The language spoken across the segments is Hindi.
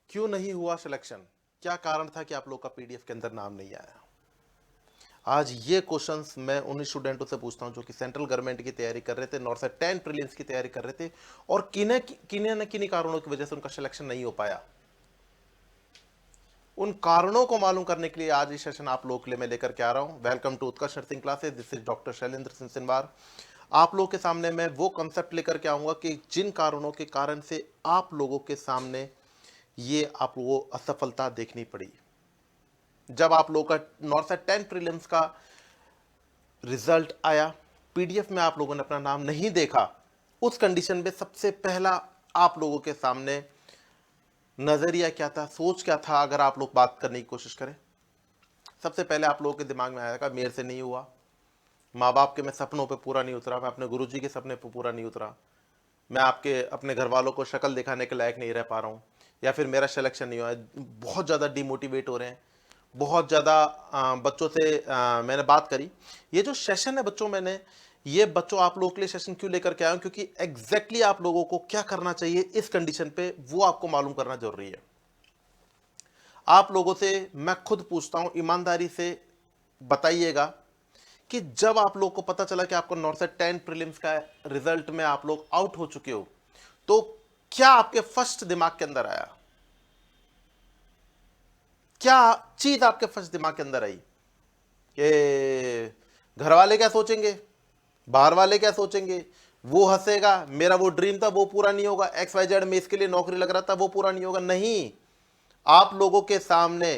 क्यों नहीं हुआ सिलेक्शन? क्या कारण था कि आप लोग का पीडीएफ के अंदर नाम नहीं आया? आज ये क्वेश्चंस मैं उन स्टूडेंटों से पूछता हूं जो कि सेंट्रल गवर्नमेंट की तैयारी कर रहे थे, नॉर्थ से 10 प्रीलिम्स की तैयारी कर रहे थे और किन्हीं न किन्हीं कारणों की वजह से उनका सिलेक्शन नहीं हो पाया। उन कारणों को मालूम करने के लिए आज ये सेशन आप लोगों के लिए मैं लेकर के आ रहा हूं। Welcome to Utkarsh nursing classes. This is doctor Shailendra Singh Sinwar. आप लोगों के सामने मैं वो कंसेप्ट लेकर के आऊंगा कि जिन कारणों के कारण से आप लोगों के सामने ये आपको वो असफलता देखनी पड़ी। जब आप लोगों का नॉर्थ से 10 प्रीलिम्स का रिजल्ट आया, पीडीएफ में आप लोगों ने अपना नाम नहीं देखा, उस कंडीशन में सबसे पहला आप लोगों के सामने नजरिया क्या था, सोच क्या था? अगर आप लोग बात करने की कोशिश करें, सबसे पहले आप लोगों के दिमाग में आएगा मेरे से नहीं हुआ, माँ बाप के मैं सपनों पे पूरा नहीं उतरा, मैं अपने गुरुजी के सपने पे पूरा नहीं उतरा, मैं आपके अपने घर वालों को शक्ल दिखाने के लायक नहीं रह पा रहा हूँ, या फिर मेरा सिलेक्शन नहीं हुआ। बहुत ज़्यादा डिमोटिवेट हो रहे हैं। बहुत ज़्यादा बच्चों से मैंने बात करी। ये जो सेशन है बच्चों, मैंने ये बच्चों आप लोगों के लिए सेशन क्यों लेकर के आया हूं, क्योंकि एग्जैक्टली आप लोगों को क्या करना चाहिए इस कंडीशन पे वो आपको मालूम करना जरूरी है। आप लोगों से मैं खुद पूछता हूं, ईमानदारी से बताइएगा कि जब आप लोग को पता चला कि आपको नॉर्थ से 10 प्रीलिम्स का रिजल्ट में आप लोग आउट हो चुके हो, तो क्या आपके फर्स्ट दिमाग के अंदर आया? क्या चीज आपके फर्स्ट दिमाग के अंदर आई कि घर वाले क्या सोचेंगे, बाहर वाले क्या सोचेंगे, वो हंसेगा, मेरा वो ड्रीम था वो पूरा नहीं होगा, एक्स वाई जेड में इसके लिए नौकरी लग रहा था वो पूरा नहीं होगा? नहीं। आप लोगों के सामने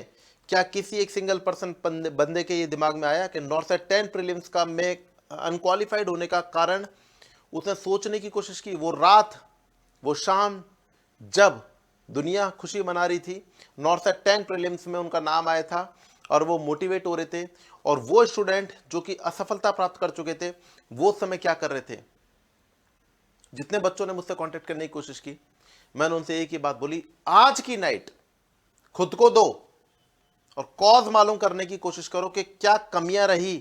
क्या किसी एक सिंगल पर्सन बंदे के ये दिमाग में आया कि नॉर्थ से 10 प्रीलिम्स का मैं अनक्वालिफाइड होने का कारण उसने सोचने की कोशिश की? वो रात, वो शाम, जब दुनिया खुशी मना रही थी, नॉर्थ से 10 प्रीलिम्स में उनका नाम आया था और वो मोटिवेट हो रहे थे, और वो स्टूडेंट जो कि असफलता प्राप्त कर चुके थे वो समय क्या कर रहे थे? जितने बच्चों ने मुझसे कांटेक्ट करने की कोशिश की, मैंने उनसे एक ही बात बोली, आज की नाइट खुद को दो और कॉज मालूम करने की कोशिश करो कि क्या कमियां रही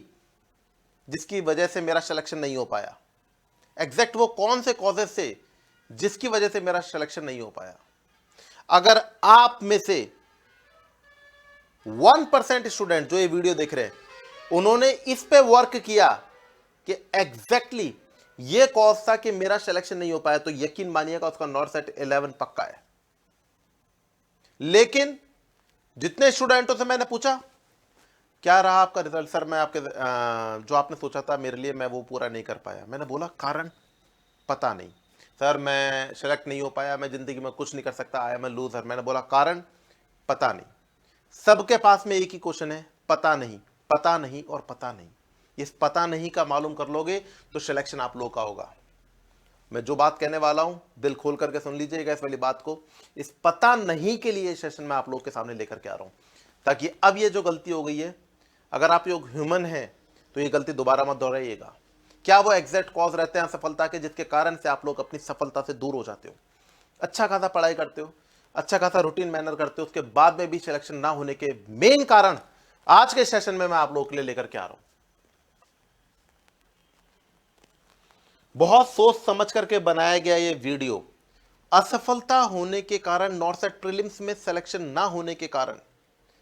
जिसकी वजह से मेरा सिलेक्शन नहीं हो पाया। एग्जैक्ट वो कौन से कॉजेस से जिसकी वजह से मेरा सिलेक्शन नहीं हो पाया। अगर आप में से 1% स्टूडेंट जो ये वीडियो देख रहे हैं उन्होंने इस पे वर्क किया कि एग्जैक्टली ये कॉज था कि मेरा सिलेक्शन नहीं हो पाया, तो यकीन मानिएगा उसका नॉर्थ सेट 11 पक्का है। लेकिन जितने स्टूडेंटों से मैंने पूछा क्या रहा आपका रिजल्ट, सर मैं आपके जो आपने सोचा था मेरे लिए मैं वो पूरा नहीं कर पाया। मैंने बोला कारण पता नहीं सर, मैं सेलेक्ट नहीं हो पाया, मैं जिंदगी में कुछ नहीं कर सकता, आई एम ए लूजर। मैंने बोला कारण पता नहीं। सबके पास में एक ही क्वेश्चन है, पता नहीं, पता नहीं और पता नहीं। इस पता नहीं का मालूम कर लोगे तो सिलेक्शन आप लोग का होगा। मैं जो बात कहने वाला हूं दिल खोल करके सुन लीजिएगा इस वाली बात को। इस पता नहीं के लिए सेशन में आप लोग के सामने लेकर के आ रहा हूं, ताकि अब ये जो गलती हो गई है, अगर आप लोग ह्यूमन हैं तो ये गलती दोबारा मत दोहराइएगा। क्या वो एग्जैक्ट कॉज रहते हैं सफलता के जिसके कारण से आप लोग अपनी सफलता से दूर हो जाते हो? अच्छा खासा पढ़ाई करते हो, अच्छा खासा रूटीन मैनर करते हो, उसके बाद में भी सिलेक्शन ना होने के मेन कारण आज के सेशन में मैं आप लोगों के लिए लेकर के आ रहा हूं। बहुत सोच समझ करके बनाया गया ये वीडियो। असफलता होने के कारण, नॉर्थ सेट प्रीलिम्स में सिलेक्शन ना होने के कारण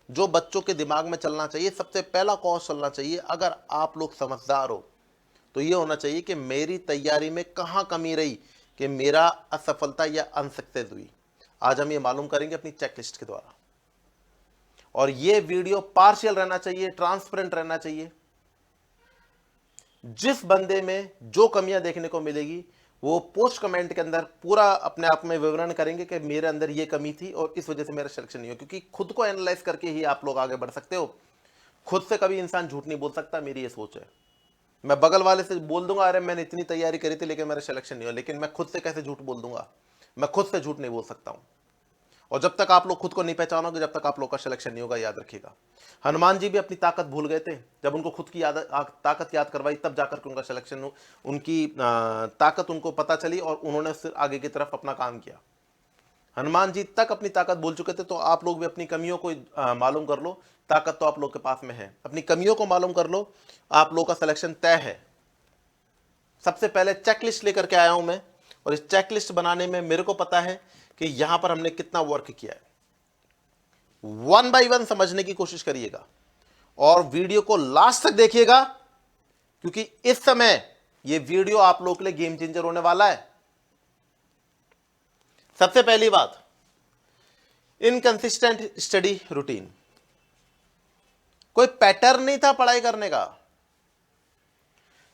जो बच्चों के दिमाग में चलना चाहिए, सबसे पहला कॉज चलना चाहिए, अगर आप लोग समझदार हो तो ये होना चाहिए कि मेरी तैयारी में कहां कमी रही कि मेरा असफलता या अनसक्सेस हुई। आज हम ये मालूम करेंगे अपनी चेकलिस्ट के द्वारा, और ये वीडियो पार्शियल रहना चाहिए, ट्रांसपेरेंट रहना चाहिए। जिस बंदे में जो कमियां देखने को मिलेगी वो पोस्ट कमेंट के अंदर पूरा अपने आप में विवरण करेंगे कि मेरे अंदर ये कमी थी और इस वजह से मेरा सिलेक्शन नहीं हो। क्योंकि खुद को एनालाइज करके ही आप लोग आगे बढ़ सकते हो। खुद से कभी इंसान झूठ नहीं बोल सकता, मेरी ये सोच है। मैं बगल वाले से बोल दूंगा अरे मैंने इतनी तैयारी करी थी लेकिन मेरा सिलेक्शन नहीं हुआ, लेकिन मैं खुद से कैसे झूठ बोल दूंगा? मैं खुद से झूठ नहीं बोल सकता हूं। और जब तक आप लोग खुद को नहीं पहचानोगे जब तक आप लोग का सिलेक्शन नहीं होगा, याद रखिएगा। हनुमान जी भी अपनी ताकत भूल गए थे, जब उनको खुद की ताकत याद करवाई तब जाकर के उनका सिलेक्शन, उनकी ताकत उनको पता चली और उन्होंने फिर आगे की तरफ अपना काम किया। हनुमान जी तक अपनी ताकत भूल चुके थे, तो आप लोग भी अपनी कमियों को मालूम कर लो। ताकत तो आप लोग के पास में है, अपनी कमियों को मालूम कर लो, आप लोग का सिलेक्शन तय है। सबसे पहले चेकलिस्ट लेकर के आया हूं मैं, और इस चेकलिस्ट बनाने में मेरे को पता है कि यहां पर हमने कितना वर्क किया है। वन बाय वन समझने की कोशिश करिएगा और वीडियो को लास्ट तक देखिएगा, क्योंकि इस समय यह वीडियो आप लोगों के लिए गेम चेंजर होने वाला है। सबसे पहली बात, इनकंसिस्टेंट स्टडी रूटीन। कोई पैटर्न नहीं था पढ़ाई करने का।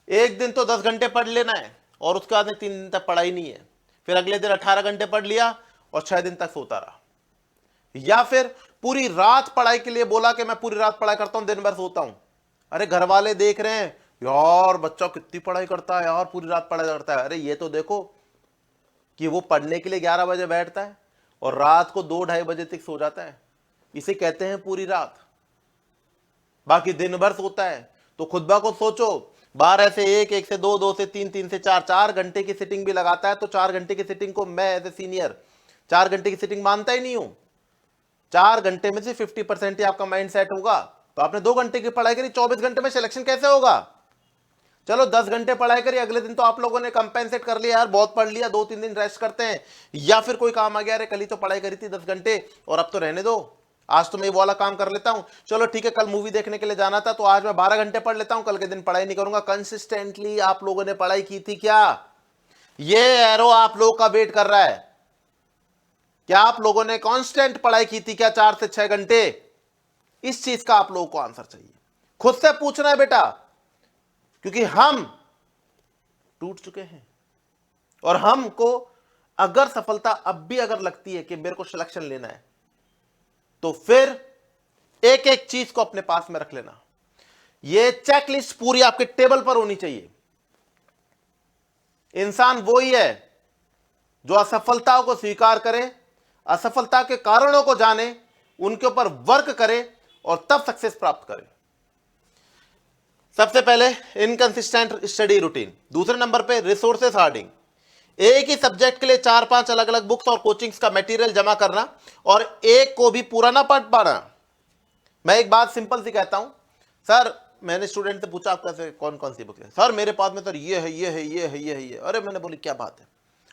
एक दिन तो 10 घंटे पढ़ लेना है और उसके बाद में 3 दिन तक पढ़ाई नहीं है, फिर अगले दिन 18 घंटे पढ़ लिया और 6 दिन तक सोता रहा, या फिर पूरी रात पढ़ाई के लिए बोला कि मैं पूरी रात पढ़ाई करता हूं, दिन भर सोता हूं। अरे घर वाले देख रहे हैं, यार बच्चा कितनी पढ़ाई करता है यार, पूरी रात पढ़ाई करता है। अरे ये तो देखो कि वो पढ़ने के लिए 11 बजे बैठता है और रात को 2-2:30 बजे तक सो जाता है। इसे कहते हैं पूरी रात। बाकी दिन भर सोता है। तो खुद को सोचो, 12 से 1, 1 से 2, 2 से 3, 3 से 4, 4 घंटे की सिटिंग भी लगाता है। तो 4 घंटे की सिटिंग को मैं एज ए सीनियर 4 घंटे की सिटिंग मानता ही नहीं हूं। 4 घंटे में से 50% ही आपका माइंड सेट होगा। तो आपने 2 घंटे की पढ़ाई करी, 24 घंटे में सिलेक्शन कैसे होगा? चलो 10 घंटे पढ़ाई करी, अगले दिन तो आप लोगों ने कंपेंसेट कर लिया, यार बहुत पढ़ लिया, 2-3 दिन रेस्ट करते हैं, या फिर कोई काम आ गया, अरे कल ही तो पढ़ाई करी थी 10 घंटे और अब तो रहने दो, आज तो मैं ये वाला काम कर लेता हूं। चलो ठीक है, कल मूवी देखने के लिए जाना था तो आज मैं 12 घंटे पढ़ लेता हूं, कल के दिन पढ़ाई नहीं करूंगा। कंसिस्टेंटली आप लोगों ने पढ़ाई की थी क्या? ये एरो आप लोगों का वेट कर रहा है। क्या आप लोगों ने कांस्टेंट पढ़ाई की थी क्या 4 से 6 घंटे? इस चीज का आप लोगों को आंसर चाहिए, खुद से पूछना है बेटा, क्योंकि हम टूट चुके हैं और हमको अगर सफलता अब भी अगर लगती है कि मेरे को सिलेक्शन लेना है, तो फिर एक एक चीज को अपने पास में रख लेना। यह चेकलिस्ट पूरी आपके टेबल पर होनी चाहिए। इंसान वो ही है जो असफलताओं को स्वीकार करे, असफलता के कारणों को जाने, उनके ऊपर वर्क करे और तब सक्सेस प्राप्त करे। सबसे पहले इनकंसिस्टेंट स्टडी रूटीन। दूसरे नंबर पे रिसोर्सेस हार्डिंग। एक ही सब्जेक्ट के लिए 4-5 अलग अलग बुक्स और कोचिंग्स का मटेरियल जमा करना और एक को भी पूरा ना पढ़ पाना। मैं एक बात सिंपल सी कहता हूं, सर मैंने स्टूडेंट से पूछा आपका से कौन कौन सी बुक है? सर मेरे पास में सर ये है, ये है, ये है, ये है, ये। अरे मैंने बोली क्या बात है?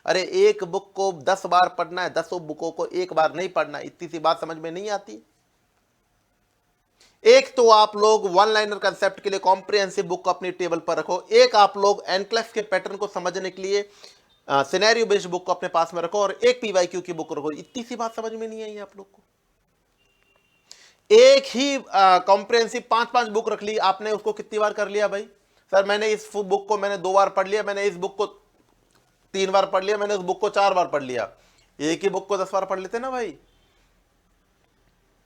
अरे एक बुक को 10 बार पढ़ना है, 10 बुकों को एक बार नहीं पढ़ना, इतनी सी बात समझ में नहीं आती? एक तो आप लोग वन लाइनर कंसेप्ट के लिए कॉम्प्रिहेंसिव बुक को अपनी टेबल पर रखो, एक आप लोग एनक्लेफ के पैटर्न को समझने के लिए सिनेरियो बेस्ड बुक को अपने पास में रखो और एक पीवाईक्यू की बुक रखो। इतनी सी बात समझ में नहीं आई आप लोग को? एक ही कॉम्प्रिहेंसिव 5-5 बुक रख ली आपने, उसको कितनी बार कर लिया भाई? सर मैंने इस बुक को मैंने 2 बार पढ़ लिया, मैंने इस बुक को 3 बार पढ़ लिया, मैंने उस बुक को 4 बार पढ़ लिया। एक ही बुक को 10 बार पढ़ लेते ना भाई,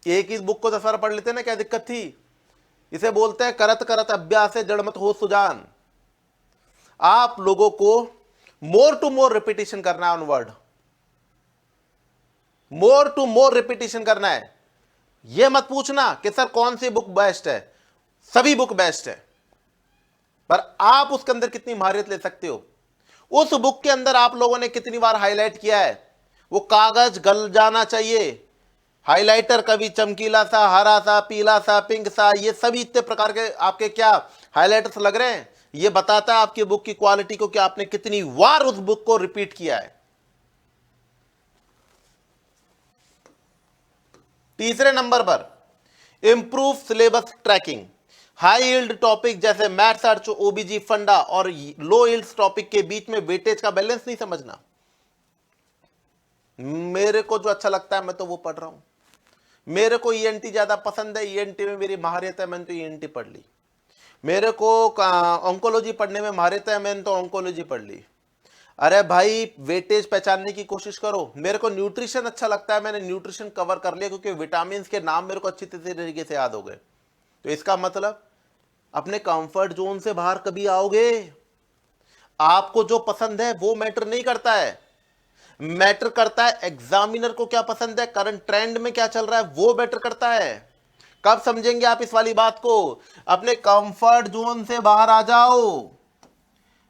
एक ही बुक को 10 बार पढ़ लेते ना, क्या दिक्कत थी? इसे बोलते हैं करत करत अभ्यास है जड़ मत हो सुजान। आप लोगों को मोर टू मोर रिपीटिशन करना है on word, more to more repetition करना है। यह मत पूछना कि सर कौन सी बुक बेस्ट है, सभी बुक बेस्ट है, पर आप उसके अंदर कितनी महारत ले सकते हो, उस बुक के अंदर आप लोगों ने कितनी बार हाईलाइट किया है, वो कागज गल जाना चाहिए। हाइलाइटर कभी चमकीला सा, हरा सा, पीला सा, पिंक सा, ये सभी इतने प्रकार के आपके क्या हाइलाइटर्स लग रहे हैं, ये बताता है आपकी बुक की क्वालिटी को कि आपने कितनी बार उस बुक को रिपीट किया है। तीसरे नंबर पर improve syllabus tracking. High yield topic जैसे मैथ्स, अर्थ, ओबीजी, फंडा और लो यील्ड टॉपिक के बीच में वेटेज का बैलेंस नहीं समझना। मेरे को जो अच्छा लगता है मैं तो वो पढ़ रहा हूं। मेरे को ईएनटी ज्यादा पसंद है, ईएनटी में मेरी महारत है, मैंने तो ईएनटी पढ़ ली। मेरे को ऑन्कोलॉजी पढ़ने में महारत है, मैंने तो ऑन्कोलॉजी पढ़ ली। अरे भाई वेटेज पहचानने की कोशिश करो। मेरे को न्यूट्रिशन अच्छा लगता है, मैंने न्यूट्रिशन कवर कर लिया क्योंकि विटामिन के नाम मेरे को अच्छी तरीके से याद हो गए। तो इसका मतलब अपने कंफर्ट जोन से बाहर कभी आओगे? आपको जो पसंद है वो मैटर नहीं करता है, मैटर करता है एग्जामिनर को क्या पसंद है, करंट ट्रेंड में क्या चल रहा है, वो मैटर करता है। कब समझेंगे आप इस वाली बात को? अपने कंफर्ट जोन से बाहर आ जाओ।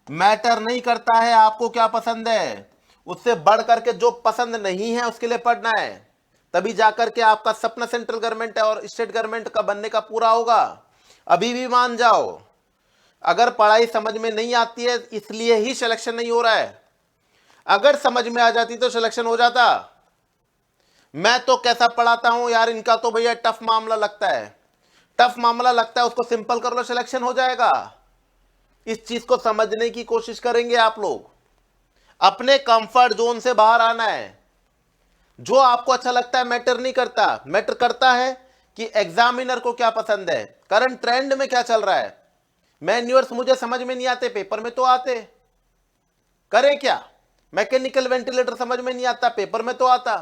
मैटर नहीं करता है आपको क्या पसंद है, उससे बढ़ करके जो पसंद नहीं है उसके लिए पढ़ना है, तभी जाकर के आपका सपना सेंट्रल गवर्नमेंट और स्टेट गवर्नमेंट का बनने का पूरा होगा। अभी भी मान जाओ, अगर पढ़ाई समझ में नहीं आती है इसलिए ही सिलेक्शन नहीं हो रहा है, अगर समझ में आ जाती तो सिलेक्शन हो जाता। मैं तो कैसा पढ़ाता हूं यार, इनका तो भैया टफ मामला लगता है, टफ मामला लगता है, उसको सिंपल कर लो सिलेक्शन हो जाएगा। इस चीज को समझने की कोशिश करेंगे आप लोग, अपने कंफर्ट जोन से बाहर आना है। जो आपको अच्छा लगता है मैटर नहीं करता, मैटर करता है कि एग्जामिनर को क्या पसंद है, करंट ट्रेंड में क्या चल रहा है। मैन्यूअर्स मुझे समझ में नहीं आते, पेपर में तो आते, करें क्या। मैकेनिकल वेंटिलेटर समझ में नहीं आता, पेपर में तो आता।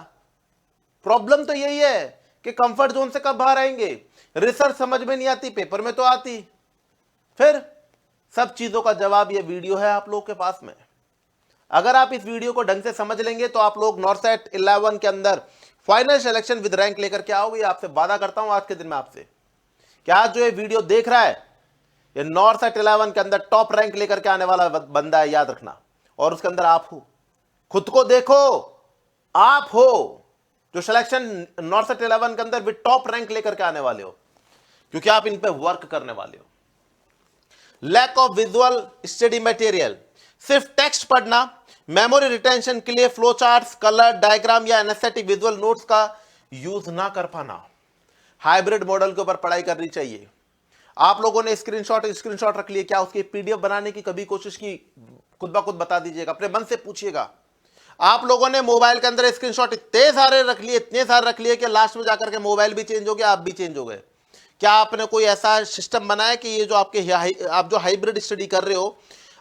प्रॉब्लम तो यही है कि कंफर्ट जोन से कब बाहर आएंगे। रिसर्च समझ में नहीं आती, पेपर में तो आती। फिर सब चीजों का जवाब ये वीडियो है आप लोगों के पास में। अगर आप इस वीडियो को ढंग से समझ लेंगे तो आप लोग नॉर्सेट 11 के अंदर फाइनल सिलेक्शन विद रैंक लेकर के आओगे। आपसे वादा करता हूं आज के दिन में आपसे कि आज जो ये वीडियो देख रहा है, ये नॉर्सेट 11 के अंदर टॉप रैंक लेकर के आने वाला बंदा है, याद रखना। और उसके अंदर आप हो, खुद को देखो, आप हो जो सिलेक्शन नॉर्सेट 11 के अंदर विद टॉप रैंक लेकर के आने वाले हो, क्योंकि आप इन पे वर्क करने वाले हो। Lack of visual study material, सिर्फ टेक्स्ट पढ़ना, मेमोरी रिटेंशन के लिए फ्लो चार्ट्स, कलर डायग्राम या एनेस्थेटिक विजुअल नोट्स का यूज ना कर पाना। हाइब्रिड मॉडल के ऊपर पढ़ाई करनी चाहिए। आप लोगों ने स्क्रीनशॉट रख लिए, क्या उसकी पीडीएफ बनाने की कभी कोशिश की? खुद ब खुद बता दीजिएगा, अपने मन से पूछिएगा। आप लोगों ने मोबाइल के अंदर स्क्रीनशॉट इतने सारे रख लिए, इतने सारे रख लिए कि लास्ट में जाकर के मोबाइल भी चेंज हो गया, आप भी चेंज हो गए। क्या आपने कोई ऐसा सिस्टम बनाया कि ये जो आप जो हाइब्रिड स्टडी कर रहे हो,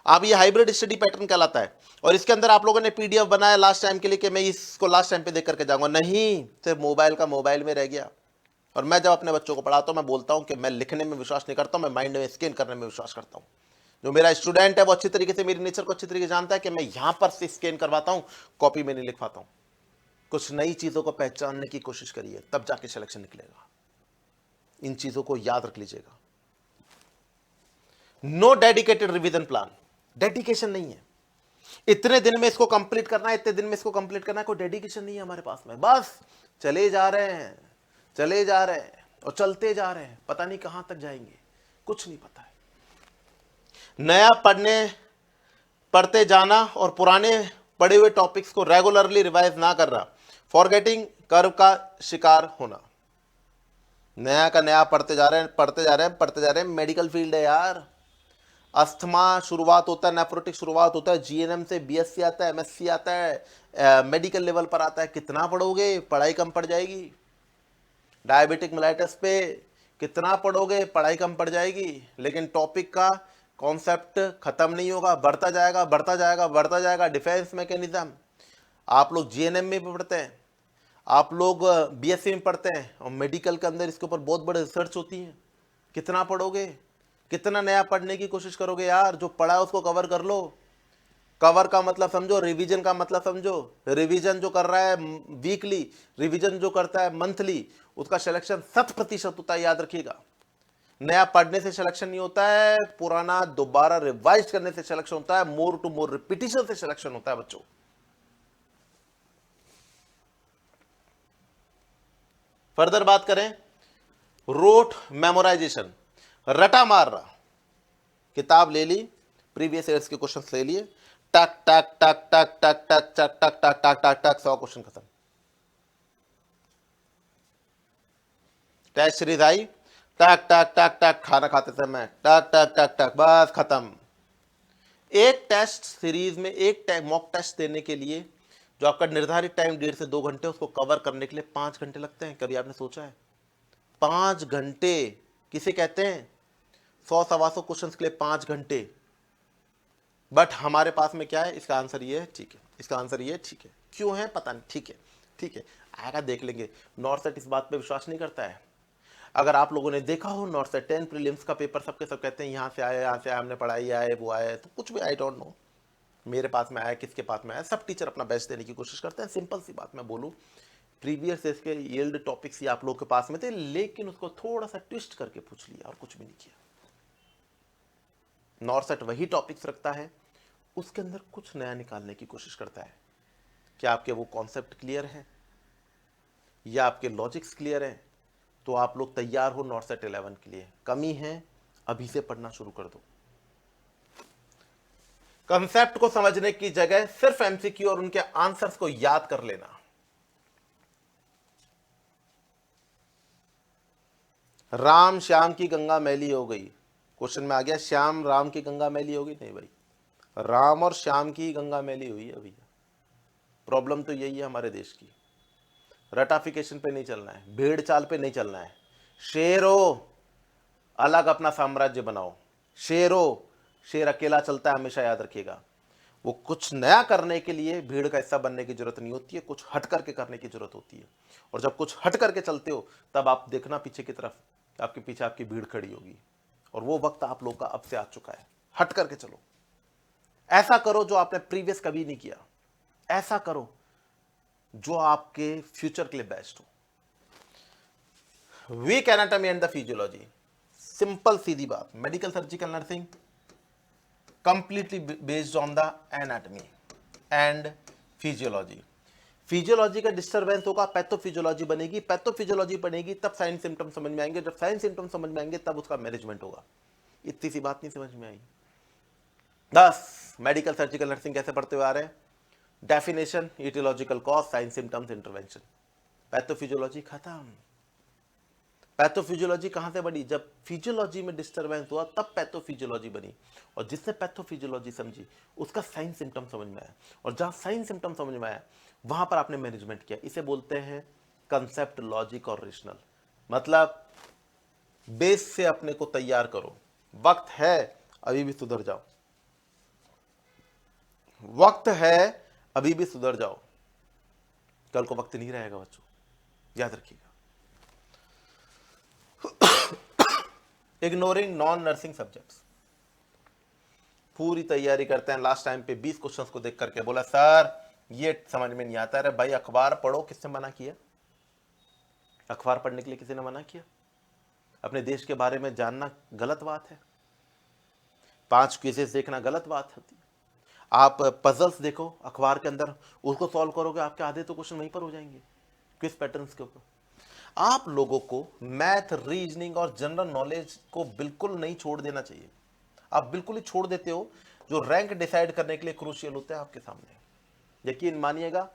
आप ये हाइब्रिड स्टडी पैटर्न कहलाता है, और इसके अंदर आप लोगों ने पीडीएफ बनाया लास्ट टाइम के लिए कि मैं इसको लास्ट टाइम पे देख करके जाऊंगा? नहीं, सिर्फ मोबाइल का मोबाइल में रह गया। और मैं जब अपने बच्चों को पढ़ाता हूं, मैं बोलता हूं कि मैं लिखने में विश्वास नहीं करता हूं, मैं माइंड में स्कैन करने में विश्वास करता हूं। जो मेरा स्टूडेंट है वो अच्छी तरीके से मेरी नेचर को अच्छी तरीके से जानता है कि मैं यहां पर से स्कैन करवाता हूं, कॉपी में नहीं लिख पाता हूं। कुछ नई चीजों को पहचानने की कोशिश करिए, तब जाके सिलेक्शन निकलेगा। इन चीजों को याद रख लीजिएगा। No dedicated revision plan, dedication नहीं है। इतने दिन में इसको कंप्लीट करना है, इतने दिन में इसको कंप्लीट करना है, कोई डेडिकेशन नहीं है हमारे पास में। बस चले जा रहे हैं, चले जा रहे हैं और चलते जा रहे हैं, पता नहीं कहां तक जाएंगे, कुछ नहीं पता है। नया पढ़ते जाना और पुराने पढ़े हुए टॉपिक्स को रेगुलरली रिवाइज ना करना, फॉरगेटिंग कर्व का शिकार होना। नया का नया पढ़ते जा रहे हैं, पढ़ते जा रहे हैं, पढ़ते जा रहे हैं। मेडिकल फील्ड है यार, अस्थमा शुरुआत होता है, नेफ्रोटिक शुरुआत होता है, जीएनएम से बीएससी आता है, एमएससी आता है, मेडिकल लेवल पर आता है। कितना पढ़ोगे, पढ़ाई कम पड़ जाएगी। डायबिटिक मेलाइटिस पे कितना पढ़ोगे, पढ़ाई कम पड़ जाएगी। लेकिन टॉपिक का कॉन्सेप्ट खत्म नहीं होगा, बढ़ता जाएगा, बढ़ता जाएगा, बढ़ता जाएगा। डिफेंस मैकेनिज्म आप लोग जीएनएम में भी पढ़ते हैं, आप लोग बीएससी में पढ़ते हैं, और मेडिकल के अंदर इसके ऊपर बहुत बड़े रिसर्च होती है। कितना पढ़ोगे, कितना नया पढ़ने की कोशिश करोगे यार? जो पढ़ा है उसको कवर कर लो। कवर का मतलब समझो, रिवीजन का मतलब समझो। रिवीजन जो कर रहा है वीकली, रिवीजन जो करता है मंथली, उसका सिलेक्शन 100% होता है, याद रखिएगा। नया पढ़ने से सिलेक्शन नहीं होता है, पुराना दोबारा रिवाइज करने से सिलेक्शन होता है, मोर टू मोर रिपीटिशन से सिलेक्शन होता है बच्चों। फर्दर बात करें, रोट मेमोराइजेशन, रटा मार रहा। किताब ले ली, प्रीवियस ईयर्स के क्वेश्चंस ले लिए, टक टक टक टक टक टक टक टक टक टक टक टक 100 क्वेश्चन खत्म। टेस्ट सीरीज आई, टक टक टक टक, खाना खाते समय टक टक टक टक, बस खत्म। एक टेस्ट सीरीज में एक मॉक टेस्ट देने के लिए जो आपका निर्धारित टाइम 1.5 से 2 घंटे, उसको कवर करने के लिए 5 घंटे लगते हैं। कभी आपने सोचा है? 5 घंटे किसे कहते हैं? 100-125 क्वेश्चन के लिए 5 घंटे। बट हमारे पास में क्या है? इसका आंसर ये है, ठीक है। इसका आंसर ये है, ठीक है। क्यों है पता नहीं, ठीक है, ठीक है, आएगा, देख लेंगे। नॉर्सेट इस बात पे विश्वास नहीं करता है। अगर आप लोगों ने देखा हो नॉर्सेट 10 प्रीलिम्स का पेपर, सबके सब कहते हैं यहाँ से आया, यहाँ से आया, हमने पढ़ाई आए, वो आए, तो कुछ भी आई डोंट नो मेरे पास में आया, किसके पास में आया। सब टीचर अपना बेस्ट देने की कोशिश करते हैं। सिंपल सी बात मैं बोलूँ, प्रीवियस इसके यील्ड टॉपिक्स ही आप लोग के पास में थे, लेकिन उसको थोड़ा सा ट्विस्ट करके पूछ लिया और कुछ भी नहीं किया। नॉर्सेट वही टॉपिक्स रखता है, उसके अंदर कुछ नया निकालने की कोशिश करता है। क्या आपके वो कॉन्सेप्ट क्लियर है या आपके लॉजिक्स क्लियर है? तो आप लोग तैयार हो नॉर्सेट 11 के लिए। कमी है, अभी से पढ़ना शुरू कर दो। कंसेप्ट को समझने की जगह सिर्फ एमसीक्यू और उनके आंसर्स को याद कर लेना। राम श्याम की गंगा मैली हो गई। क्वेश्चन में आ गया श्याम राम की गंगा मैली होगी? नहीं भाई, राम और श्याम की गंगा मैली हुई है भैया। प्रॉब्लम तो यही है हमारे देश की। रटाफिकेशन पे नहीं चलना है, भेड़ चाल पे नहीं चलना है। शेरो अलग अपना साम्राज्य बनाओ। शेरो, शेर अकेला चलता है हमेशा, याद रखिएगा। वो कुछ नया करने के लिए भीड़ का हिस्सा बनने की जरूरत नहीं होती है, कुछ हट करके करने की जरूरत होती है। और जब कुछ हट करके चलते हो तब आप देखना पीछे की तरफ, आपके पीछे आपकी भीड़ खड़ी होगी। और वो वक्त आप लोग का अब से आ चुका है। हट करके चलो, ऐसा करो जो आपने प्रीवियस कभी नहीं किया, ऐसा करो जो आपके फ्यूचर के लिए बेस्ट हो। Weak anatomy and the physiology, simple सीधी बात, medical surgical nursing completely based on the anatomy and physiology. Physiology का डिस्टर्बेंस होगा, पैथोफिजियोलॉजी बनेगी, पैथोफिजियोलॉजी बनेगी तब साइन सिम्टम समझ में आएंगे, जब साइन सिम्टम समझ में आएंगे तब उसका मैनेजमेंट होगा। इतनी सी बात नहीं समझ में आई? 10 मेडिकल सर्जिकल नर्सिंग कैसे पढ़ते हुए आ रहे हैं? Definition, etiological cause, sign symptoms, intervention. Pathophysiology खत्म। पैथोफिजियोलॉजी कहां से बनी? जब फिजियोलॉजी में डिस्टर्बेंस हुआ तब पैथोफिजियोलॉजी बनी। और जिसने पैथोफिजियोलॉजी समझी उसका साइन सिम्टम समझ में आया, और जहां साइन सिम्टम समझ में आया वहां पर आपने मैनेजमेंट किया। इसे बोलते हैं कंसेप्ट, लॉजिक और रेशनल। मतलब बेस से अपने को तैयार करो। वक्त है, अभी भी सुधर जाओ। वक्त है, अभी भी सुधर जाओ। कल को वक्त नहीं रहेगा बच्चों, याद रखिएगा। Ignoring non nursing subjects. पूरी तैयारी करते हैं, लास्ट टाइम पे 20 क्वेश्चंस को देख करके बोला सर ये समझ में नहीं आता। अरे भाई अखबार पढ़ो, किसने मना किया? अखबार पढ़ने के लिए किसी ने मना किया? अपने देश के बारे में जानना गलत बात है, 5 क्विज़ेस देखना गलत बात होती है। आप पजल्स देखो अखबार के अंदर, उसको सॉल्व करोगे, आपके आधे तो क्वेश्चन वहीं पर हो जाएंगे क्विज पैटर्न्स के ऊपर। आप लोगों को मैथ, रीजनिंग और जनरल नॉलेज को बिल्कुल नहीं छोड़ देना चाहिए। आप बिल्कुल ही छोड़ देते हो जो रैंक डिसाइड करने के लिए क्रूशियल होता है आपके सामने। यकीन मानिएगा,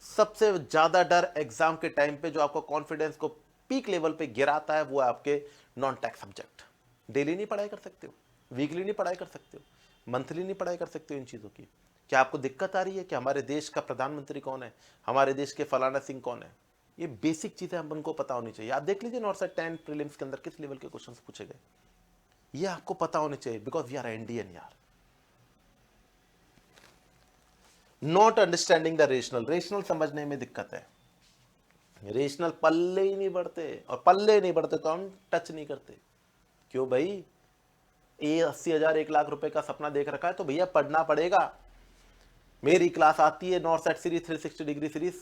सबसे ज्यादा डर एग्जाम के टाइम पे जो आपको कॉन्फिडेंस को पीक लेवल पे गिराता है वो है आपके नॉन टेक सब्जेक्ट। डेली नहीं पढ़ाई कर सकते हो, वीकली नहीं पढ़ाई कर सकते हो, मंथली नहीं पढ़ाई कर सकते हो इन चीज़ों की। क्या आपको दिक्कत आ रही है कि हमारे देश का प्रधानमंत्री कौन है, हमारे देश के फलाना सिंह कौन है? ये बेसिक चीज़ें हम उनको पता होनी चाहिए। आप देख लीजिए नॉर्थ साइड 10 प्रीलिम्स के अंदर किस लेवल के क्वेश्चन पूछे गए, ये आपको पता होने चाहिए, बिकॉज वी आर इंडियन यार। Not understanding the rational, rational समझने में दिक्कत है। रेशनल पल्ले ही नहीं बढ़ते, और पल्ले नहीं बढ़ते तो हम टच नहीं करते। क्यों भाई? ये 80,000 1 लाख रुपए का सपना देख रखा है तो भैया पढ़ना पड़ेगा। मेरी क्लास आती है north side series 360 degree series,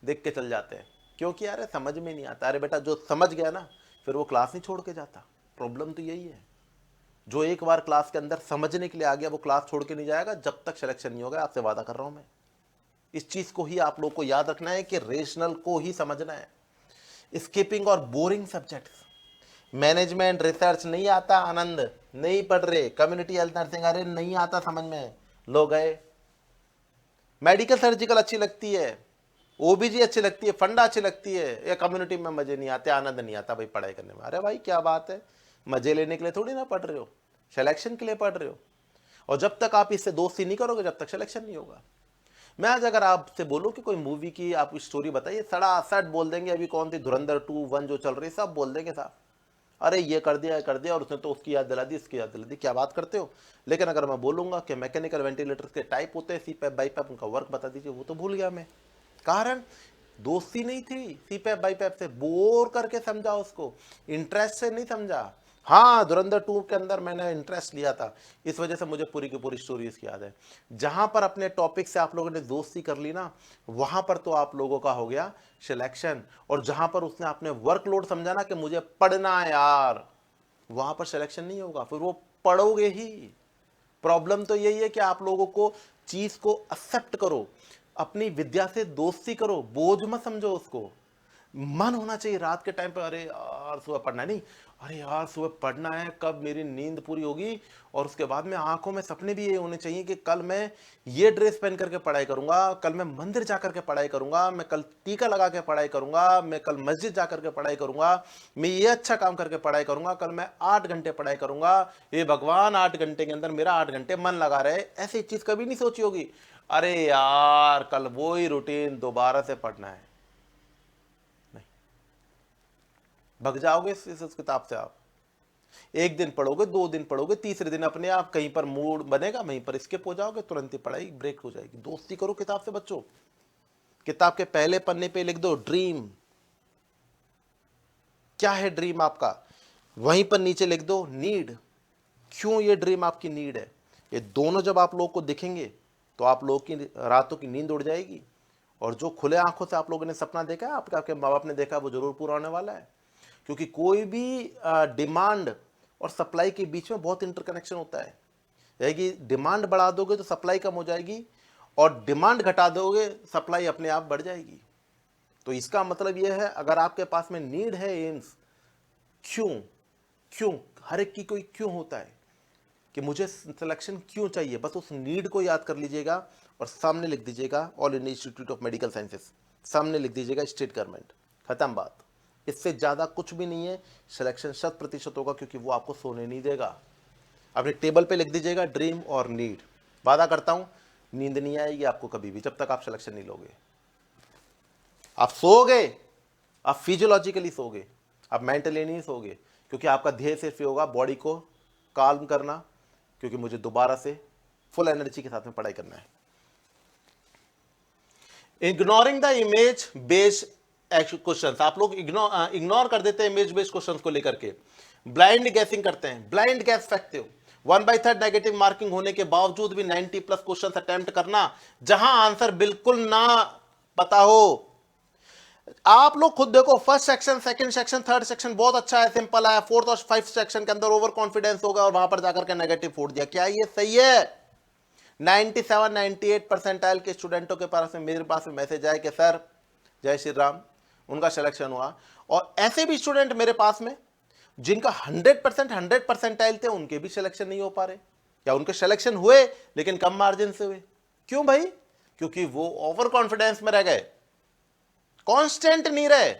देख के चल जाते हैं क्योंकि यार समझ में नहीं आता। अरे बेटा जो समझ गया ना फिर वो क्लास नहीं छोड़ के जाता। प्रॉब्लम तो यही है, जो एक बार क्लास के अंदर समझने के लिए आ गया वो क्लास छोड़ के नहीं जाएगा जब तक सिलेक्शन नहीं होगा। आपसे वादा कर रहा हूं मैं। इस चीज को ही आप लोग को याद रखना है कि रेशनल को ही समझना है। स्किपिंग और बोरिंग सब्जेक्ट्स, मैनेजमेंट, रिसर्च नहीं आता, आनंद नहीं पढ़ रहे, कम्युनिटी हेल्थ नर्सिंग अरे नहीं आता समझ में, लोग गए। मेडिकल सर्जिकल अच्छी लगती है, ओबीजी अच्छी लगती है, फंडा अच्छी लगती है, या कम्युनिटी में मजे नहीं आते, आनंद नहीं आता भाई पढ़ाई करने में। अरे भाई क्या बात है, मजे लेने के लिए थोड़ी ना पढ़ रहे हो, सिलेक्शन के लिए पढ़ रहे हो। और जब तक आप इससे दोस्ती नहीं करोगे जब तक सिलेक्शन नहीं होगा। मैं आज अगर आपसे बोलूं कि कोई मूवी की आप स्टोरी बताइए, सड़ासड़ बोल देंगे। अभी कौन थी, धुरंधर 2, 1 जो चल रही, सब बोल देंगे साहब, अरे ये कर दिया और उसने तो उसकी याद दिला दी, इसकी याद दिला दी। क्या बात करते हो? लेकिन अगर मैं बोलूंगा कि मैकेनिकल वेंटिलेटर के टाइप होते हैं, सीपैप बाईपैप, उनका वर्क बता दीजिए, वो तो भूल गया मैं। कारण दोस्ती नहीं थी सीपैप बाईपैप से, बोर करके समझा उसको, इंटरेस्ट से नहीं समझा। हाँ, धुरंधर 2 के अंदर मैंने इंटरेस्ट लिया था, इस वजह से मुझे पूरी की पूरी स्टोरी इसकी याद है। जहां पर अपने टॉपिक से आप लोगों ने दोस्ती कर ली ना, वहां पर तो आप लोगों का हो गया सिलेक्शन। और जहां पर उसने अपने वर्कलोड समझा ना कि मुझे पढ़ना है यार, वहां पर सिलेक्शन नहीं होगा, फिर वो पढ़ोगे ही। प्रॉब्लम तो यही है कि आप लोगों को चीज को एक्सेप्ट करो, अपनी विद्या से दोस्ती करो, बोझ मत समझो उसको। मन होना चाहिए रात के टाइम पे, अरे यार सुबह पढ़ना है, नहीं अरे यार सुबह पढ़ना है, कब मेरी नींद पूरी होगी। और उसके बाद में आंखों में सपने भी ये होने चाहिए कि कल मैं ये ड्रेस पहन करके पढ़ाई करूंगा, कल मैं मंदिर जा करके पढ़ाई करूंगा, मैं कल टीका लगा के पढ़ाई करूंगा, मैं कल मस्जिद जा करके पढ़ाई करूंगा, मैं ये अच्छा काम करके पढ़ाई करूंगा, कल मैं 8 घंटे पढ़ाई करूंगा। ये भगवान 8 घंटे के अंदर मेरा 8 घंटे मन लगा रहे। ऐसी चीज कभी नहीं सोची होगी, अरे यार कल वो ही रूटीन दोबारा से पढ़ना है। भग जाओगे इस किताब से। आप एक दिन पढ़ोगे, 2 दिन पढ़ोगे, तीसरे दिन अपने आप कहीं पर मूड बनेगा, वहीं पर स्किप हो जाओगे, तुरंत ही पढ़ाई ब्रेक हो जाएगी। दोस्ती करो किताब से बच्चों। किताब के पहले पन्ने पे लिख दो ड्रीम, क्या है ड्रीम आपका, वहीं पर नीचे लिख दो नीड, क्यों ये ड्रीम आपकी नीड है। ये दोनों जब आप लोग को दिखेंगे तो आप लोग की रातों की नींद उड़ जाएगी। और जो खुले आंखों से आप लोगों ने सपना देखा है, आपके माँ बाप ने देखा, वो जरूर पूरा होने वाला है। क्योंकि कोई भी डिमांड और सप्लाई के बीच में बहुत इंटरकनेक्शन होता है। कि डिमांड बढ़ा दोगे तो सप्लाई कम हो जाएगी, और डिमांड घटा दोगे सप्लाई अपने आप बढ़ जाएगी। तो इसका मतलब यह है, अगर आपके पास में नीड है, एम्स, क्यों क्यों, हर एक की कोई क्यों होता है कि मुझे सिलेक्शन क्यों चाहिए, बस उस नीड को याद कर लीजिएगा और सामने लिख दीजिएगा all India institute of medical sciences, सामने लिख दीजिएगा स्टेट गवर्नमेंट, खत्म बात। इससे ज्यादा कुछ भी नहीं है। सिलेक्शन 100% होगा, क्योंकि वो आपको सोने नहीं देगा। अपने टेबल पे लिख दीजिएगा ड्रीम और नीड। वादा करता हूं नींद नहीं आएगी आपको कभी भी, जब तक आप सिलेक्शन नहीं लोगे। आप सोओगे, आप फिजियोलॉजिकली सोओगे, आप मेंटली नहीं सोओगे, क्योंकि आपका ध्येय सिर्फ ये होगा बॉडी को काल्म करना, क्योंकि मुझे दोबारा से फुल एनर्जी के साथ में पढ़ाई करना है। Ignoring the image based question, आप लोग इग्नोर कर देते हैं इमेज बेस्ड क्वेश्चन को लेकर के, ब्लाइंड गैसिंग करते हैं, ब्लाइंड गैस फेंकते हो। 1/3 नेगेटिव मार्किंग होने के बावजूद भी 90+ क्वेश्चन अटेम्प्ट करना, जहां आंसर बिल्कुल ना पता हो। आप लोग खुद देखो, first section, second section, third section बहुत अच्छा है, सिंपल है। फोर्थ और फिफ्थ सेक्शन के अंदर ओवर कॉन्फिडेंस होगा और वहां पर जाकर के नेगेटिव फोड़ दिया। क्या ये सही है? 97-98 परसेंटाइल के स्टूडेंटों के पास में मेरे पास में मैसेज आए कि सर जय श्री राम, उनका सिलेक्शन हुआ। और ऐसे भी स्टूडेंट मेरे पास में जिनका 100 परसेंटाइल थे, उनके भी सिलेक्शन नहीं हो पा रहे, या उनके सिलेक्शन हुए लेकिन कम मार्जिन से हुए। क्यों भाई? क्योंकि वो ओवर कॉन्फिडेंस में रह गए, कांस्टेंट नहीं रहे।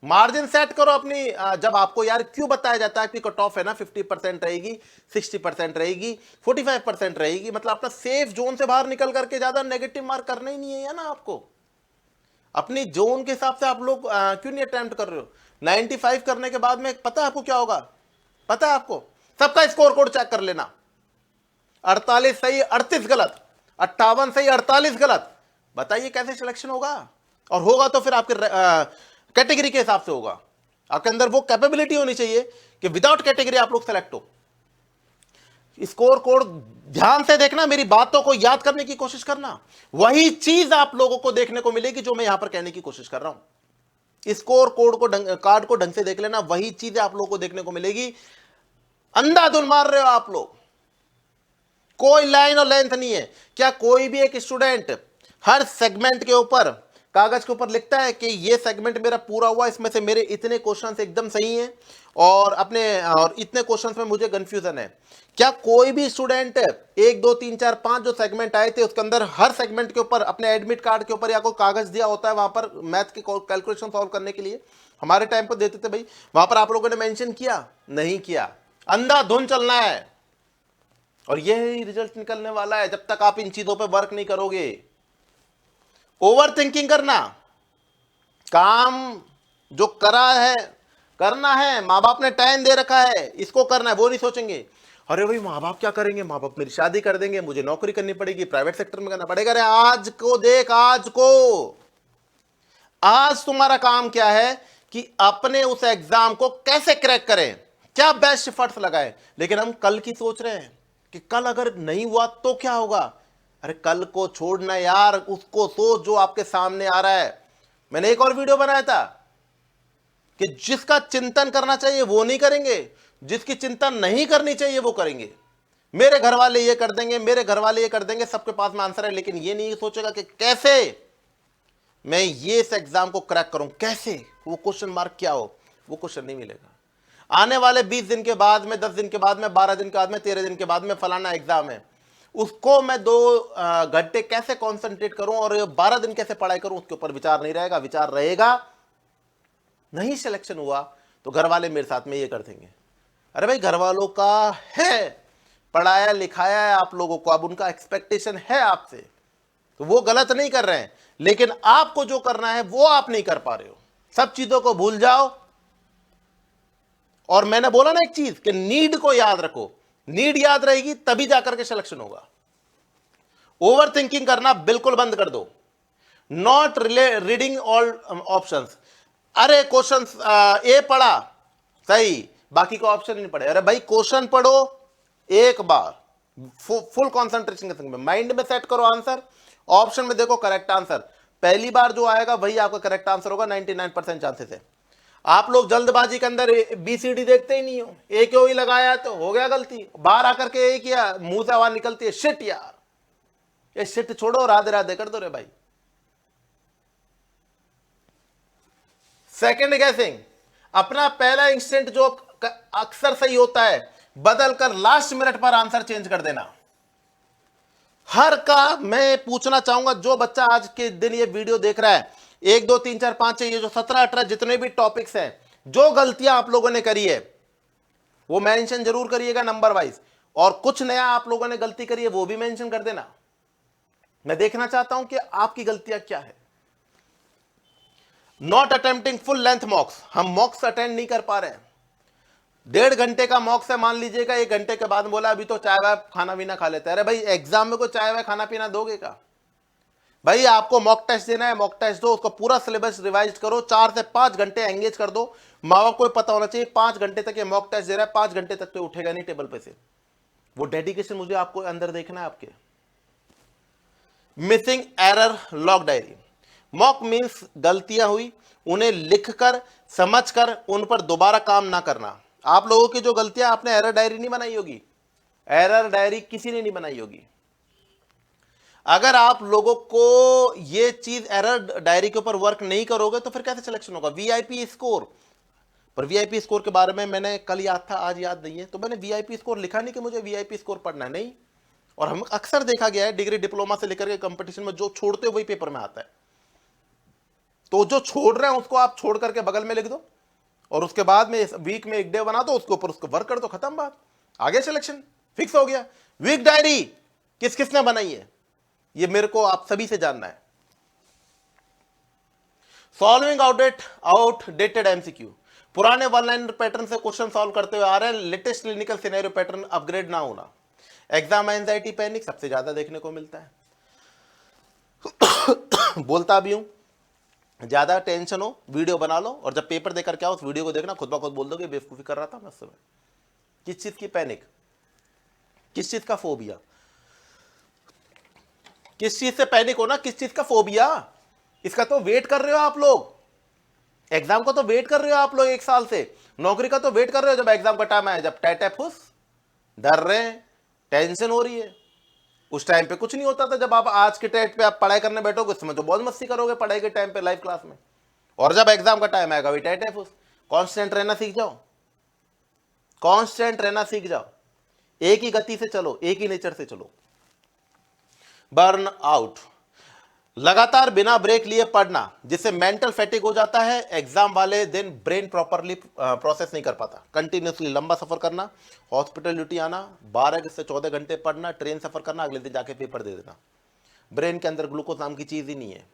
मार्जिन सेट करो अपनी। जब आपको यार क्यों बताया जाता है कि कट ऑफ है ना 50% रहेगी, 60% रहेगी, 45% रहेगी, मतलब अपना सेफ जोन से बाहर निकल करके ज्यादा नेगेटिव मार्क करना ही नहीं है ना आपको। अपनी जोन के हिसाब से आप लोग क्यों नहीं अटेम्प्ट कर रहे हो? 95 करने के बाद में पता है आपको क्या होगा? पता है आपको? सबका स्कोर कोड चेक कर लेना। 48 सही, 38 गलत, 58 सही, 48 गलत। बताइए कैसे सिलेक्शन होगा? और होगा तो फिर आपके कैटेगरी के हिसाब से होगा। आपके अंदर वो कैपेबिलिटी होनी चाहिए कि विदाउट कैटेगरी आप लोग सेलेक्ट हो। स्कोर कोड ध्यान से देखना, मेरी बातों को याद करने की कोशिश करना। वही चीज आप लोगों को देखने को मिलेगी जो मैं यहां पर कहने की कोशिश कर रहा हूं। स्कोर कोड को कार्ड को ढंग से देख लेना, वही चीजें आप लोगों को देखने को मिलेगी। अंधाधुन मार रहे हो आप लोग, कोई लाइन और लेंथ नहीं है। क्या कोई भी एक स्टूडेंट हर सेगमेंट के ऊपर, कागज के ऊपर लिखता है कि ये सेगमेंट मेरा पूरा हुआ, इसमें से मेरे इतने क्वेश्चंस एकदम सही हैं और इतने क्वेश्चंस में मुझे कंफ्यूजन है? क्या कोई भी स्टूडेंट 1 2 3 4 5 जो सेगमेंट आए थे उसके अंदर हर सेगमेंट के ऊपर अपने एडमिट कार्ड के ऊपर या कोई कागज दिया होता है वहां पर मैथ की कैलकुलेशन सॉल्व करने के लिए? हमारे टाइम पर देते थे भाई, वहां पर आप लोगों ने मेंशन किया? नहीं किया। अंधाधुन चलना है और यही रिजल्ट निकलने वाला है जब तक आप इन चीजों पर वर्क नहीं करोगे। ओवर थिंकिंग करना, काम जो करना है, माँ बाप ने टाइम दे रखा है, इसको करना है, वो नहीं सोचेंगे अरे भाई माँ बाप क्या करेंगे, माँ बाप मेरी शादी कर देंगे, मुझे नौकरी करनी पड़ेगी, प्राइवेट सेक्टर में करना पड़ेगा। अरे आज को देख, आज तुम्हारा काम क्या है कि अपने उस एग्जाम को कैसे क्रैक करें, क्या बेस्ट एफर्ट्स लगाएं। लेकिन हम कल की सोच रहे हैं कि कल अगर नहीं हुआ तो क्या होगा। अरे कल को छोड़ना यार, उसको सोच जो आपके सामने आ रहा है। मैंने एक और वीडियो बनाया था कि जिसका चिंतन करना चाहिए वो नहीं करेंगे, जिसकी चिंता नहीं करनी चाहिए वो करेंगे। मेरे घर वाले ये कर देंगे, मेरे घर वाले ये कर देंगे, सबके पास में आंसर है, लेकिन ये नहीं सोचेगा कि कैसे मैं ये इस एग्जाम को क्रैक करूं, कैसे, वो क्वेश्चन मार्क क्या हो, वो क्वेश्चन नहीं मिलेगा। आने वाले 20 दिन के बाद में, 10 दिन के बाद में, 12 दिन के बाद में, 13 दिन के बाद में फलाना एग्जाम है, उसको मैं 2 घंटे कैसे कंसंट्रेट करूं और 12 दिन कैसे पढ़ाई करूं, उसके ऊपर विचार नहीं रहेगा। विचार रहेगा नहीं सिलेक्शन हुआ तो घर वाले मेरे साथ में ये कर देंगे। अरे भाई, घर वालों का है, पढ़ाया लिखाया है आप लोगों को, अब उनका एक्सपेक्टेशन है आपसे, तो वो गलत नहीं कर रहे हैं, लेकिन आपको जो करना है वो आप नहीं कर पा रहे हो। सब चीजों को भूल जाओ। और मैंने बोला ना एक चीज कि नीड को याद रखो, नीड याद रहेगी तभी जाकर के सिलेक्शन होगा। ओवर थिंकिंग करना बिल्कुल बंद कर दो। Not reading all options. अरे क्वेश्चन ए पढ़ा सही, बाकी का ऑप्शन नहीं पढ़े। अरे भाई, क्वेश्चन पढ़ो एक बार, फुल कंसंट्रेशन के संग में माइंड में सेट करो आंसर, ऑप्शन में देखो करेक्ट आंसर, पहली बार जो आएगा वही आपका करेक्ट आंसर होगा। 99% चांसेस है। आप लोग जल्दबाजी के अंदर BCD देखते ही नहीं हो, ए क्यों ही लगाया तो हो गया गलती, बाहर आकर के ए किया, मुंह से आवाज निकलती है शिट यार। ये शिट छोड़ो, राधे राधे कर दो रे भाई। सेकंड गेसिंग, अपना पहला इंस्टेंट जो अक्सर सही होता है बदल कर लास्ट मिनट पर आंसर चेंज कर देना। हर का मैं पूछना चाहूंगा, जो बच्चा आज के दिन ये वीडियो देख रहा है, 1 2 3 4 5 6 ये जो 17 18 जितने भी टॉपिक्स हैं, जो गलतियां आप लोगों ने करी है वो मेंशन जरूर करिएगा नंबर वाइज, और कुछ नया आप लोगों ने गलती करी है वो भी मेंशन कर देना। मैं देखना चाहता हूं कि आपकी गलतियां क्या है। नॉट अटेम्प्टिंग फुल लेंथ मॉक्स, हम मॉक्स अटेंड नहीं कर पा रहे हैं। 1.5 घंटे का मॉक्स है, मान लीजिएगा 1 घंटे के बाद बोला अभी तो चाय वाय खाना पीना खा लेते हैं। अरे भाई, एग्जाम में कोई चाय वाय खाना पीना दोगे क्या भाई? आपको मॉक टेस्ट देना है, मॉक टेस्ट दो, उसका पूरा सिलेबस रिवाइज करो, 4 से 5 घंटे एंगेज कर दो। माँ बाप को पता होना चाहिए 5 घंटे तक ये मॉक टेस्ट दे रहा है, 5 घंटे तक तो उठेगा नहीं टेबल पे से। वो डेडिकेशन मुझे आपको अंदर देखना है आपके। Missing error log diary, mock means गलतियां हुई, उन्हें लिखकर समझकर उन पर दोबारा काम ना करना। आप लोगों की जो गलतियां, आपने एरर डायरी नहीं बनाई होगी, एरर डायरी किसी ने नहीं बनाई होगी। अगर आप लोगों को ये चीज एरर डायरी के ऊपर वर्क नहीं करोगे तो फिर कैसे सिलेक्शन होगा? वीआईपी स्कोर, पर वीआईपी स्कोर के बारे में मैंने कल याद था, आज याद नहीं है, तो मैंने वीआईपी स्कोर लिखा नहीं कि मुझे वीआईपी स्कोर पढ़ना है, नहीं। और हम अक्सर देखा गया है डिग्री डिप्लोमा से लेकर के कंपटीशन में, जो छोड़ते हो वही पेपर में आता है। तो जो छोड़ रहे हैं उसको आप छोड़ करके बगल में लिख दो, और उसके बाद में वीक में 1 डे बना दो, उसके ऊपर उसको वर्क कर दो, खत्म बात, आगे सिलेक्शन फिक्स हो गया। वीक डायरी किस किसने बनाई है ये मेरे को आप सभी से जानना है। सॉल्विंग आउटडेटेड एमसीक्यू, पुराने वन लाइनर पैटर्न से क्वेश्चन सॉल्व करते हुए आ रहे हैं, latest clinical scenario pattern upgrade ना होना। एग्जाम एंजाइटी पैनिक सबसे ज्यादा देखने को मिलता है। बोलता भी हूं, ज्यादा टेंशन हो वीडियो बना लो, और जब पेपर देकर क्या उस वीडियो को देखना, खुद ब खुद बोल दोगे बेवकूफी कर रहा था मैं उस समय। किस चीज की पैनिक, किस चीज का फोबिया, किस चीज से पैनिक होना, किस चीज का फोबिया? इसका तो वेट कर रहे हो आप लोग, एग्जाम को तो वेट कर रहे हो आप लोग 1 साल से, नौकरी का तो वेट कर रहे हो जब एग्जाम का टाइम आए, जब टैटे फुस डर रहे हैं, टेंशन हो रही है। उस टाइम पे कुछ नहीं होता था, जब आप आज के टाइम पे आप पढ़ाई करने बैठोगे उस समय तो बहुत मस्ती करोगे पढ़ाई के टाइम पे लाइव क्लास में, और जब एग्जाम का टाइम आएगा वही टैटे फुस। कॉन्स्टेंट रहना सीख जाओ, कॉन्स्टेंट रहना सीख जाओ, एक ही गति से चलो, एक ही नेचर से चलो। बर्न आउट, लगातार बिना ब्रेक लिए पढ़ना, जिससे मेंटल फैटिक हो जाता है, एग्जाम वाले दिन ब्रेन प्रॉपरली प्रोसेस नहीं कर पाता। कंटिन्यूसली लंबा सफर करना, हॉस्पिटल ड्यूटी आना, 12 से 14 घंटे पढ़ना, ट्रेन सफर करना, अगले दिन जाके पेपर दे देना। ब्रेन के अंदर ग्लूकोज नाम की चीज ही नहीं है।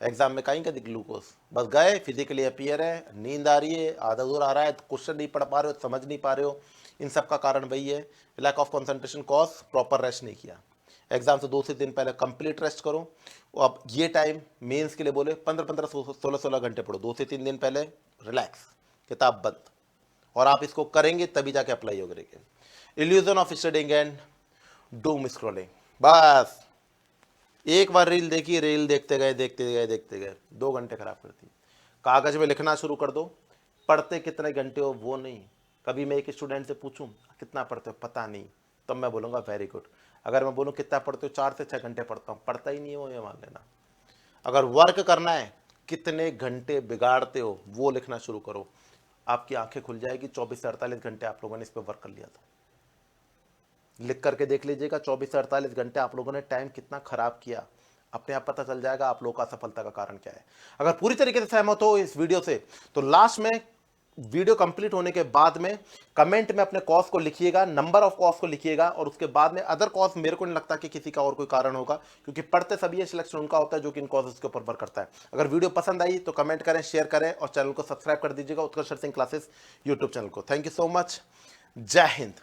एग्जाम में कहीं का ग्लूकोज, बस गए, फिजिकली अपीयर है, नींद आ रही है, आधा दूर आ रहा है, क्वेश्चन नहीं पढ़ पा रहे हो, समझ नहीं पा रहे हो, इन सब का कारण वही है, lack of concentration cause proper rest नहीं किया। एग्जाम से 2 से 3 दिन पहले कंप्लीट रेस्ट करो। अब ये टाइम मेंस के लिए बोले 15-15 16-16 घंटे पढ़ो, 2 से 3 दिन पहले रिलैक्स, किताब बंद, और आप इसको करेंगे तभी जाके अप्लाई हो करेंगे। Illusion of studying and doom scrolling, बस एक बार रील देखी, रील देखते गए देखते गए देखते गए, 2 घंटे खराब करती। कागज में लिखना शुरू कर दो, पढ़ते कितने घंटे हो वो नहीं। कभी मैं एक स्टूडेंट से पूछूं कितना पढ़ते हो, पता नहीं, तब मैं बोलूँगा वेरी गुड। अगर मैं बोलूँ कितना पढ़ते हो, 4 से 6 घंटे पढ़ता हूँ, पढ़ता ही नहीं हो ये मान लेना। अगर वर्क करना है, कितने घंटे बिगाड़ते हो वो लिखना शुरू करो, आपकी आंखें खुल जाएगी। 24 से 48 घंटे आप लोगों ने इस पर वर्क कर लिया था, लिख करके देख लीजिएगा। 24 से 48 घंटे आप लोगों ने टाइम कितना खराब किया, अपने आप पता चल जाएगा आप लोगों का असफलता का कारण क्या है। अगर पूरी तरीके से सहमत हो इस वीडियो से, तो लास्ट में वीडियो कंप्लीट होने के बाद में कमेंट में अपने कॉज को लिखिएगा, नंबर ऑफ कॉज को लिखिएगा, और उसके बाद में अदर कॉज मेरे को नहीं लगता कि किसी का और कोई कारण होगा, क्योंकि पढ़ते सभी है, सिलेक्शन उनका होता है जो कि इन कॉजेस के ऊपर वर्क करता है। अगर वीडियो पसंद आई तो कमेंट करें, शेयर करें और चैनल को सब्सक्राइब कर दीजिएगा, उत्कर्ष सिंह क्लासेस यूट्यूब चैनल को। Thank you so much. जय हिंद।